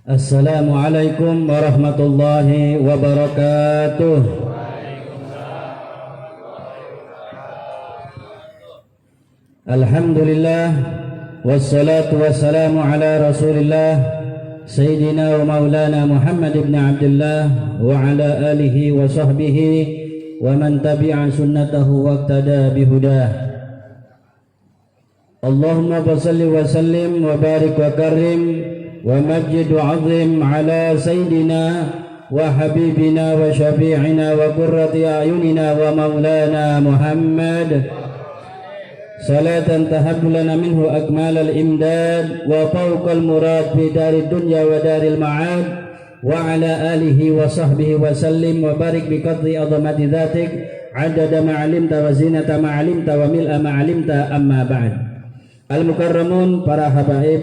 Assalamualaikum warahmatullahi wabarakatuh. Alhamdulillah wassalatu wassalamu ala Rasulillah Sayyidina wa Maulana Muhammad ibn Abdullah wa ala alihi wa sahbihi wa man tabi'a sunnatahu wa iqtada bihudah. Allahumma salli wa sallim wa barik wa karim wa majid wa azim ala sayyidina wa habibina wa syafi'ina wa qurrati a'yunina wa maulana Muhammad salatan tahabbu lana minhu akmal al-imdad wa fawqa al-murad fi dari dunya wa daril ma'ad wa ala alihi wa sahbihi wa sallim wa barik bi qadri azamati dhatik adada ma'alimta wa zinata ma'alimta wa mil'a ma'alimta amma ba'd. Al-mukarramun, para habaib,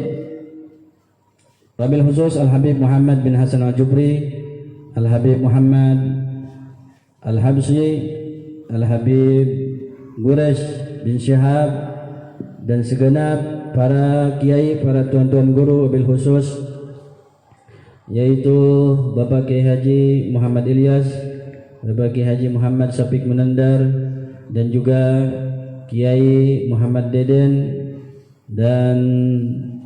wabil khusus Al-Habib Muhammad bin Hasan Al-Jubri, Al-Habib Muhammad Al-Habsyi, Al-Habib Guresh bin Syihab, dan segenap para kiai, para tuan-tuan guru, wabil khusus yaitu Bapak Kiai Haji Muhammad Ilyas, Bapak Kiai Haji Muhammad Syafiq Munandar, dan juga Kiai Muhammad Deden, dan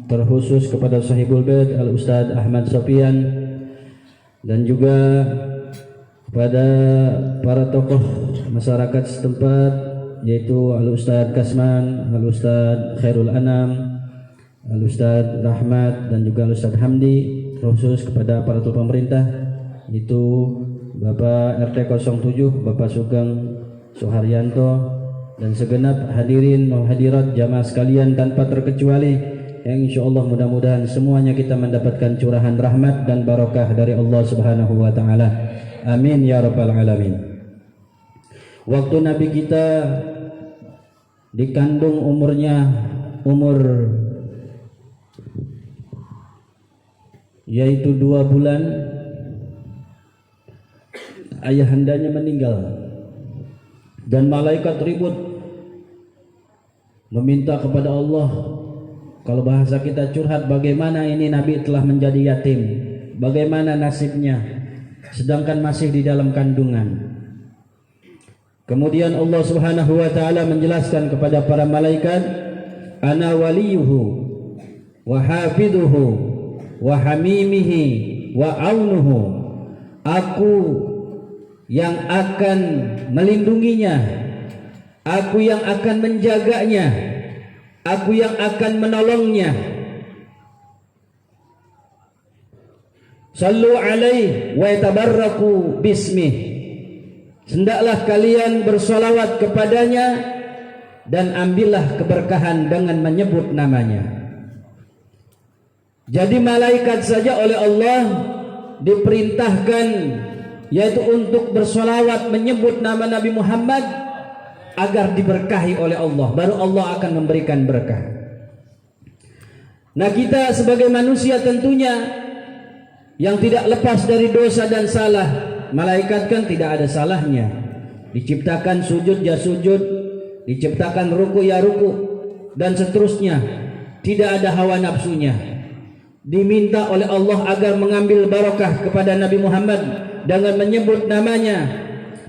terkhusus kepada Sahibul Bait Al-Ustadz Ahmad Sofian, dan juga pada para tokoh masyarakat setempat yaitu Al-Ustadz Kasman, Al-Ustadz Khairul Anam, Al-Ustadz Rahmat, dan juga Al-Ustadz Hamdi. Terkhusus kepada para tokoh pemerintah yaitu Bapak RT 07 Bapak Sugeng Suharyanto, dan segenap hadirin dan hadirat jamaah sekalian tanpa terkecuali, yang insyaallah mudah-mudahan semuanya kita mendapatkan curahan rahmat dan barokah dari Allah Subhanahu wa taala. Amin ya rabbal alamin. Waktu Nabi kita dikandung umurnya yaitu 2 bulan, ayahandanya meninggal dan malaikat ribut meminta kepada Allah. Kalau bahasa kita curhat, bagaimana ini Nabi telah menjadi yatim, bagaimana nasibnya sedangkan masih di dalam kandungan. Kemudian Allah Subhanahu wa taala menjelaskan kepada para malaikat, ana waliyuhu wa hafidhuhu wa hamimihi wa aunuhu, aku yang akan melindunginya, aku yang akan menjaganya, aku yang akan menolongnya. Sallu alaihi wa tabarraku bismih, hendaklah kalian bersolawat kepadanya dan ambillah keberkahan dengan menyebut namanya. Jadi malaikat saja oleh Allah diperintahkan yaitu untuk bersolawat menyebut nama Nabi Muhammad agar diberkahi oleh Allah, baru Allah akan memberikan berkah. Nah, kita sebagai manusia tentunya yang tidak lepas dari dosa dan salah. Malaikat kan tidak ada salahnya, diciptakan sujud ya sujud, diciptakan ruku ya ruku, dan seterusnya, tidak ada hawa nafsunya. Diminta oleh Allah agar mengambil barokah kepada Nabi Muhammad dengan menyebut namanya.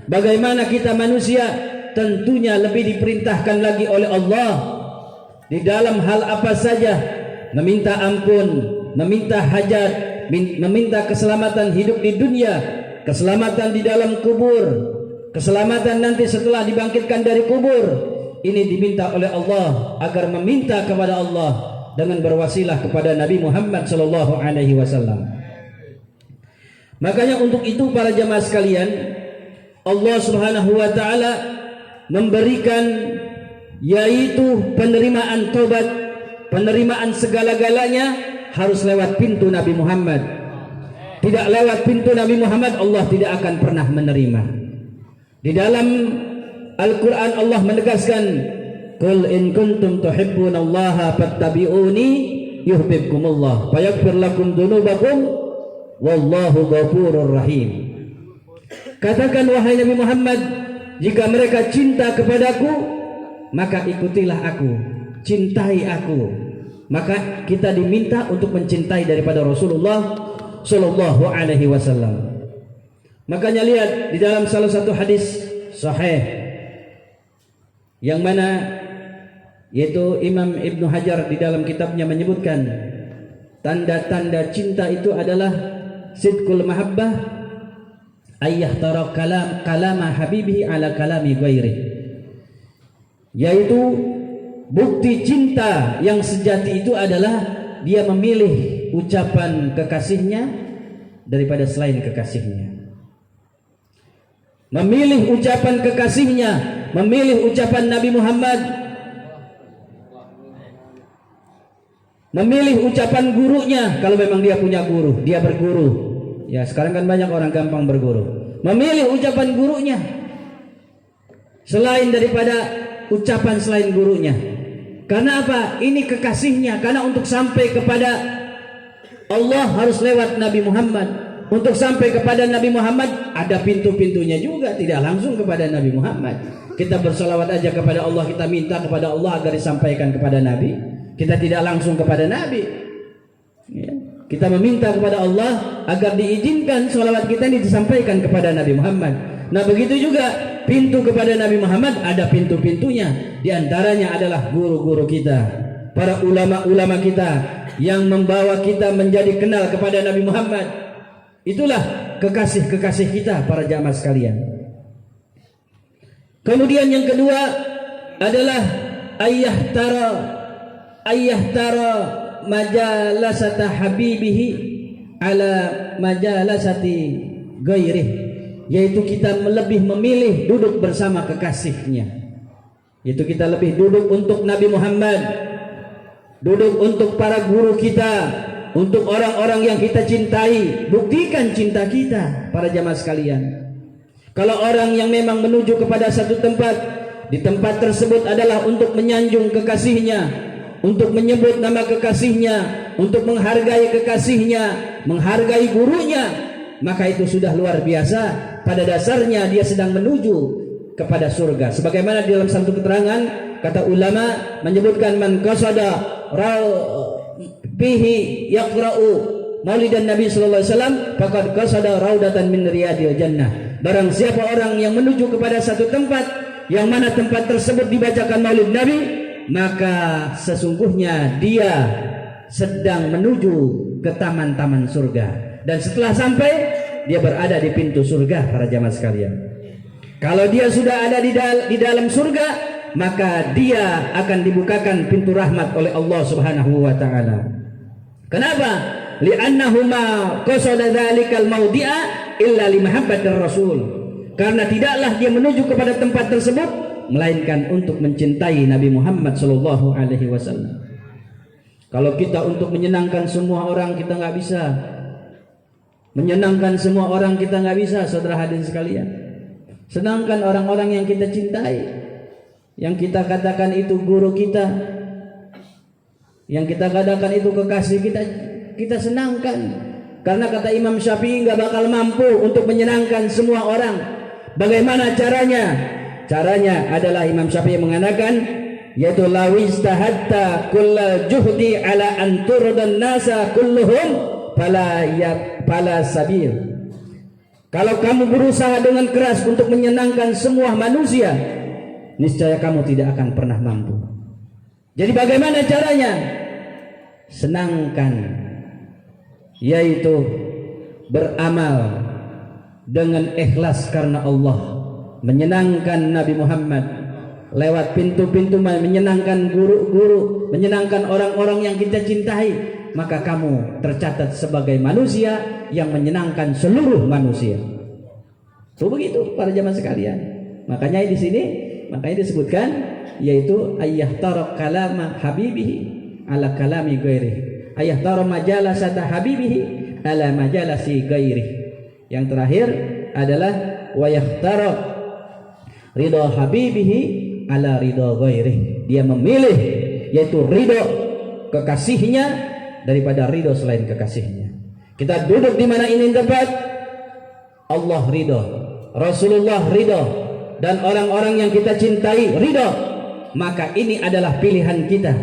Bagaimana kita manusia? Tentunya lebih diperintahkan lagi oleh Allah di dalam hal apa saja, meminta ampun, meminta hajat, meminta keselamatan hidup di dunia, keselamatan di dalam kubur, keselamatan nanti setelah dibangkitkan dari kubur. Ini diminta oleh Allah agar meminta kepada Allah dengan berwasilah kepada Nabi Muhammad sallallahu alaihi wasallam. Makanya untuk itu para jamaah sekalian, Allah Subhanahu wa taala memberikan yaitu penerimaan tobat, penerimaan segala-galanya harus lewat pintu Nabi Muhammad. Tidak lewat pintu Nabi Muhammad Allah tidak akan pernah menerima. Di dalam Al-Quran Allah menegaskan, qul in kuntum tuhibbunallaha fattabi'uni yuhibbukumullah wa yaghfir lakum dzunubakum wallahu ghafurur rahim. Katakan wahai Nabi Muhammad, jika mereka cinta kepadaku, maka ikutilah aku, cintai aku. Maka kita diminta untuk mencintai daripada Rasulullah sallallahu alaihi wasallam. Makanya lihat di dalam salah satu hadis sahih yang mana yaitu Imam Ibnu Hajar di dalam kitabnya menyebutkan tanda-tanda cinta itu adalah sidqul mahabbah ayyahtara kalama habibihi ala kalami ghairi, yaitu bukti cinta yang sejati itu adalah dia memilih ucapan kekasihnya daripada selain kekasihnya, memilih ucapan kekasihnya, memilih ucapan Nabi Muhammad, memilih ucapan gurunya kalau memang dia punya guru, dia berguru. Ya, sekarang kan banyak orang gampang berguru. Memilih ucapan gurunya selain daripada ucapan selain gurunya. Karena apa? Ini kekasihnya. Karena untuk sampai kepada Allah harus lewat Nabi Muhammad. Untuk sampai kepada Nabi Muhammad ada pintu-pintunya juga, tidak langsung kepada Nabi Muhammad. Kita bersalawat aja kepada Allah, kita minta kepada Allah agar disampaikan kepada Nabi. Kita tidak langsung kepada Nabi. Ya. Kita meminta kepada Allah agar diizinkan sholawat kita ini disampaikan kepada Nabi Muhammad. Nah begitu juga pintu kepada Nabi Muhammad ada pintu-pintunya. Di antaranya adalah guru-guru kita, para ulama-ulama kita yang membawa kita menjadi kenal kepada Nabi Muhammad. Itulah kekasih-kekasih kita para jamaah sekalian. Kemudian yang kedua adalah ayyahtara majalasata habibihi ala majalasati ghairih, yaitu kita lebih memilih duduk bersama kekasihnya, yaitu kita lebih duduk untuk Nabi Muhammad, duduk untuk para guru kita, untuk orang-orang yang kita cintai. Buktikan cinta kita para jamaah sekalian. Kalau orang yang memang menuju kepada satu tempat, di tempat tersebut adalah untuk menyanjung kekasihnya, untuk menyebut nama kekasihnya, untuk menghargai kekasihnya, menghargai gurunya, maka itu sudah luar biasa. Pada dasarnya dia sedang menuju kepada surga. Sebagaimana di dalam satu keterangan kata ulama menyebutkan man qasada bihi yaqra'u maulidan Nabi sallallahu alaihi wasallam faqad qasada raudatan min riyadil jannah. Barang siapa orang yang menuju kepada satu tempat yang mana tempat tersebut dibacakan maulid Nabi, maka sesungguhnya dia sedang menuju ke taman-taman surga. Dan setelah sampai, dia berada di pintu surga para jamaah sekalian. Kalau dia sudah ada di dalam surga, maka dia akan dibukakan pintu rahmat oleh Allah Subhanahu wa taala. Kenapa? Li'annahuma qasada dzalikal maudi'a illa limahabbatir rasul. Karena tidaklah dia menuju kepada tempat tersebut melainkan untuk mencintai Nabi Muhammad sallallahu alaihi wasallam. Kalau kita untuk menyenangkan semua orang, kita nggak bisa. Menyenangkan semua orang kita nggak bisa, saudara hadirin sekalian. Senangkan orang-orang yang kita cintai, yang kita katakan itu guru kita, yang kita katakan itu kekasih kita, kita senangkan. Karena kata Imam Syafi'i nggak bakal mampu untuk menyenangkan semua orang. Bagaimana caranya? Caranya adalah Imam Syafi'i mengatakan, yaitu lawistahadta kulla juhdi ala anturdan nasa kulluhum fala sabil. Kalau kamu berusaha dengan keras untuk menyenangkan semua manusia, niscaya kamu tidak akan pernah mampu. Jadi bagaimana caranya? Senangkan, yaitu beramal dengan ikhlas karena Allah, menyenangkan Nabi Muhammad lewat pintu-pintu, menyenangkan guru-guru, menyenangkan orang-orang yang kita cintai, maka kamu tercatat sebagai manusia yang menyenangkan seluruh manusia. Tuh begitu para jamaah sekalian. Makanya di sini disebutkan yaitu ayyahtara kalama habibihi ala kalami ghairihi, ayyahtara majalasata habibihi ala majalasi ghairihi. Yang terakhir adalah wa yahtara ridha habibihi ala ridha ghairihi. Dia memilih yaitu ridha kekasihnya daripada ridho selain kekasihnya. Kita duduk di mana ini tempat, Allah ridho, Rasulullah ridho, dan orang-orang yang kita cintai ridho, maka ini adalah pilihan kita.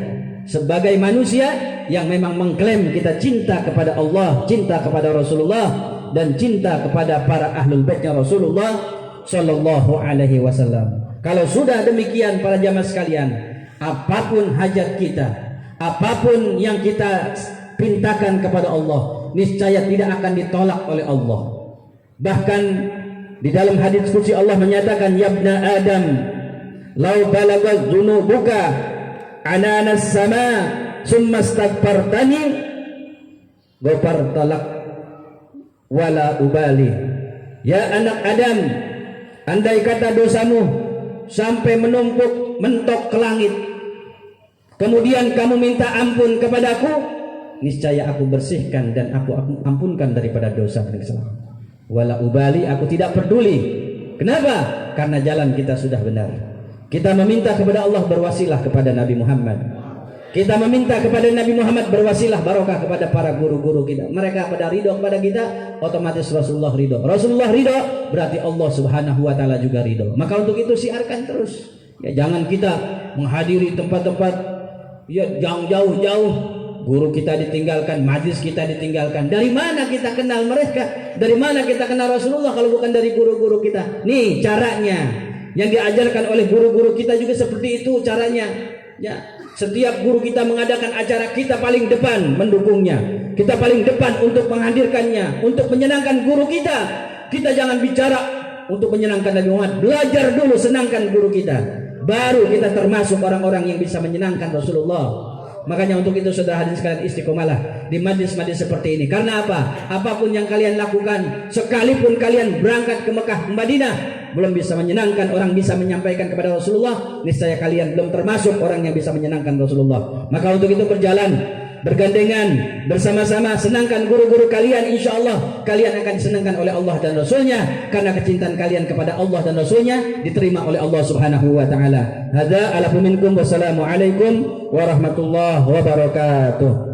sebagai manusia yang memang mengklaim kita cinta kepada Allah, cinta kepada Rasulullah, dan cinta kepada para ahlul baitnya Rasulullah sallallahu alaihi wasallam. Kalau sudah demikian para jamaah sekalian, apapun hajat kita, apapun yang kita pintakan kepada Allah, niscaya tidak akan ditolak oleh Allah. Bahkan di dalam hadis qudsi Allah menyatakan, ya ibna Adam, law balagha dzunubuka ananas sama summa astaghfartani ghafartalak wala ubali. Ya anak Adam, andai kata dosamu sampai menumpuk mentok ke langit, kemudian kamu minta ampun kepadaku, niscaya aku bersihkan dan aku ampunkan daripada dosa dan kesalahan. Wala ubali, aku tidak peduli. Kenapa? Karena jalan kita sudah benar. Kita meminta kepada Allah berwasilah kepada Nabi Muhammad. Kita meminta kepada Nabi Muhammad berwasilah barokah kepada para guru-guru kita. Mereka pada ridho kepada kita, otomatis Rasulullah ridho. Rasulullah ridho, berarti Allah Subhanahu wa taala juga ridho. Maka untuk itu siarkan terus. Ya, jangan kita menghadiri tempat-tempat yang jauh-jauh. Guru kita ditinggalkan, majlis kita ditinggalkan. Dari mana kita kenal mereka? Dari mana kita kenal Rasulullah kalau bukan dari guru-guru kita? Nih caranya yang diajarkan oleh guru-guru kita juga seperti itu caranya. Ya, setiap guru kita mengadakan acara, kita paling depan mendukungnya. Kita paling depan untuk menghadirkannya, untuk menyenangkan guru kita. Kita jangan bicara untuk menyenangkan Nabi Muhammad. Belajar dulu senangkan guru kita. Baru kita termasuk orang-orang yang bisa menyenangkan Rasulullah. Makanya untuk itu saudara hadirin sekalian, istiqomalah di majlis-majlis seperti ini. Karena apa? Apapun yang kalian lakukan, sekalipun kalian berangkat ke Mekah, Madinah, belum bisa menyenangkan orang, bisa menyampaikan kepada Rasulullah, niscaya kalian belum termasuk orang yang bisa menyenangkan Rasulullah. Maka untuk itu berjalan, bergandengan, bersama-sama, senangkan guru-guru kalian. Insya Allah kalian akan disenangkan oleh Allah dan Rasulnya, karena kecintaan kalian kepada Allah dan Rasulnya diterima oleh Allah Subhanahu wa ta'ala. Hadza ala minkum, wassalamualaikum warahmatullahi wabarakatuh.